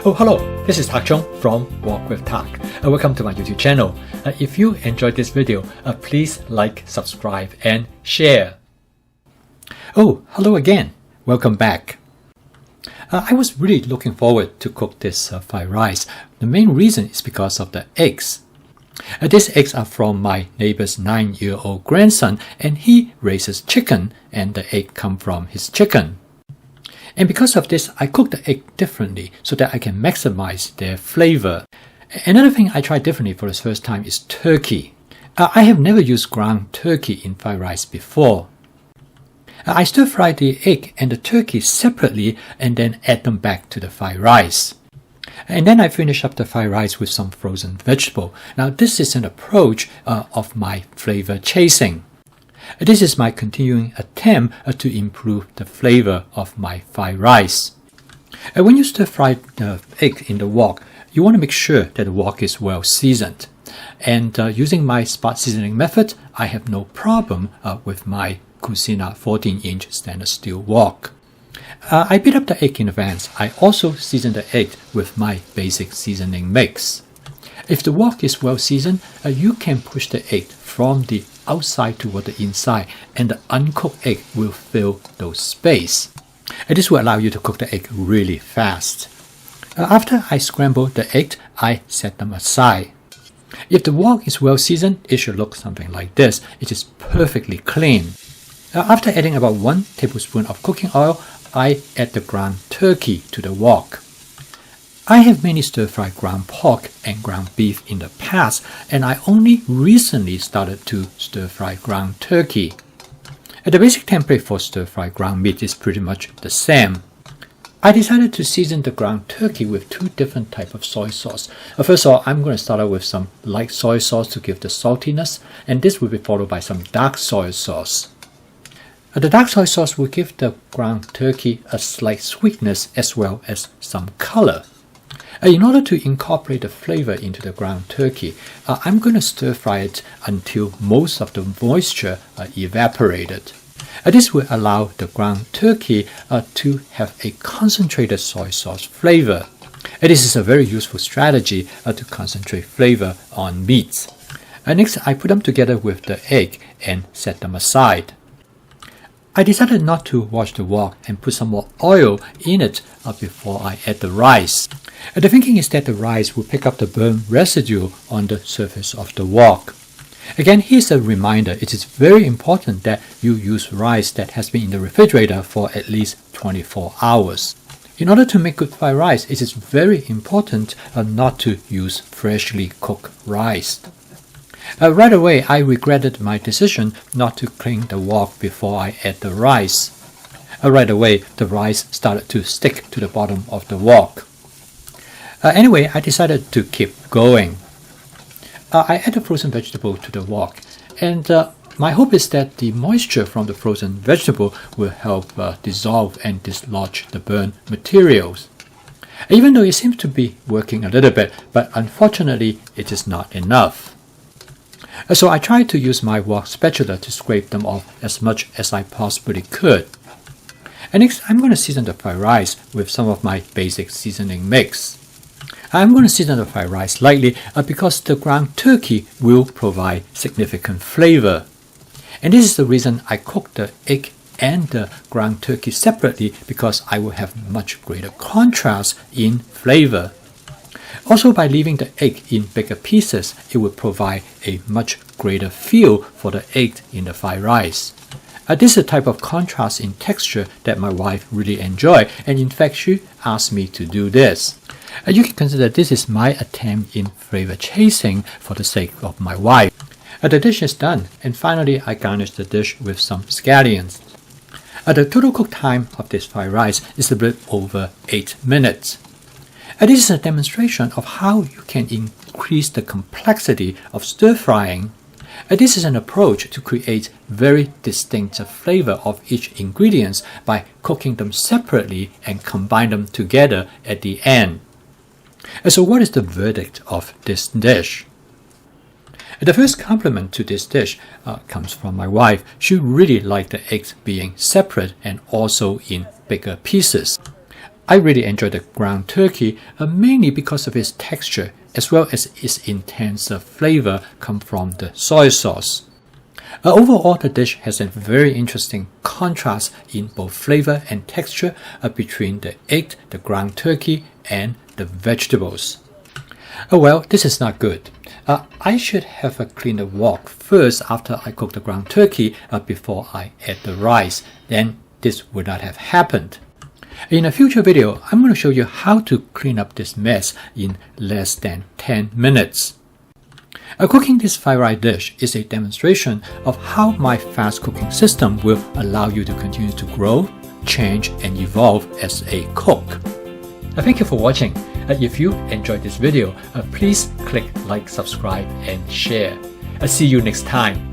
Oh, hello, this is Tak Chung from Walk with Tak. Welcome to my YouTube channel. If you enjoyed this video, please like, subscribe, and share. Oh, hello again. Welcome back. I was really looking forward to cook this fried rice. The main reason is because of the eggs. These eggs are from my neighbor's 9-year-old grandson, and he raises chicken, and the egg come from his chicken. And because of this, I cook the egg differently so that I can maximize their flavor. Another thing I tried differently for the first time is turkey. I have never used ground turkey in fried rice before. I stir-fry the egg and the turkey separately and then add them back to the fried rice. And then I finish up the fried rice with some frozen vegetable. Now this is an approach of my flavor chasing. This is my continuing attempt to improve the flavor of my fried rice. When you stir-fry the egg in the wok, you want to make sure that the wok is well seasoned. And using my spot seasoning method, I have no problem with my Cucina 14-inch stainless steel wok. I beat up the egg in advance. I also season the egg with my basic seasoning mix. If the wok is well seasoned, you can push the egg from the outside toward the inside, and the uncooked egg will fill those space. This will allow you to cook the egg really fast. After I scramble the egg, I set them aside. If the wok is well seasoned, it should look something like this. It is perfectly clean. After adding about 1 tablespoon of cooking oil, I add the ground turkey to the wok. I have mainly stir-fried ground pork and ground beef in the past, and I only recently started to stir-fry ground turkey. The basic template for stir-fried ground meat is pretty much the same. I decided to season the ground turkey with 2 different types of soy sauce. First of all, I'm going to start out with some light soy sauce to give the saltiness, and this will be followed by some dark soy sauce. The dark soy sauce will give the ground turkey a slight sweetness as well as some color. In order to incorporate the flavor into the ground turkey, I'm going to stir fry it until most of the moisture evaporated. This will allow the ground turkey to have a concentrated soy sauce flavor. This is a very useful strategy to concentrate flavor on meats. Next, I put them together with the egg and set them aside. I decided not to wash the wok and put some more oil in it before I add the rice. The thinking is that the rice will pick up the burn residue on the surface of the wok. Again, here's a reminder. It is very important that you use rice that has been in the refrigerator for at least 24 hours. In order to make good fried rice, it is very important not to use freshly cooked rice. Right away, I regretted my decision not to clean the wok before I add the rice. Right away, the rice started to stick to the bottom of the wok. Anyway, I decided to keep going. I add the frozen vegetable to the wok, and my hope is that the moisture from the frozen vegetable will help dissolve and dislodge the burnt materials. Even though it seems to be working a little bit, but unfortunately, it is not enough. So I tried to use my wok spatula to scrape them off as much as I possibly could. And next, I'm going to season the fried rice with some of my basic seasoning mix. I'm going to season the fried rice lightly because the ground turkey will provide significant flavor. And this is the reason I cook the egg and the ground turkey separately, because I will have much greater contrast in flavor. Also, by leaving the egg in bigger pieces, it will provide a much greater feel for the egg in the fried rice. This is a type of contrast in texture that my wife really enjoys, and in fact she asked me to do this. You can consider this is my attempt in flavor chasing for the sake of my wife. The dish is done, and finally I garnish the dish with some scallions. The total cook time of this fried rice is a bit over 8 minutes. This is a demonstration of how you can increase the complexity of stir-frying. This is an approach to create very distinct flavor of each ingredient by cooking them separately and combine them together at the end. So what is the verdict of this dish? The first compliment to this dish comes from my wife. She really liked the eggs being separate and also in bigger pieces. I really enjoy the ground turkey, mainly because of its texture as well as its intense flavor come from the soy sauce. Overall, the dish has a very interesting contrast in both flavor and texture between the egg, the ground turkey, and the vegetables. Well, this is not good. I should have cleaned the wok first after I cook the ground turkey before I add the rice. Then this would not have happened. In a future video, I'm going to show you how to clean up this mess in less than 10 minutes. Cooking this fried rice dish is a demonstration of how my fast cooking system will allow you to continue to grow, change, and evolve as a cook. Thank you for watching. If you enjoyed this video, please click like, subscribe, and share. See you next time.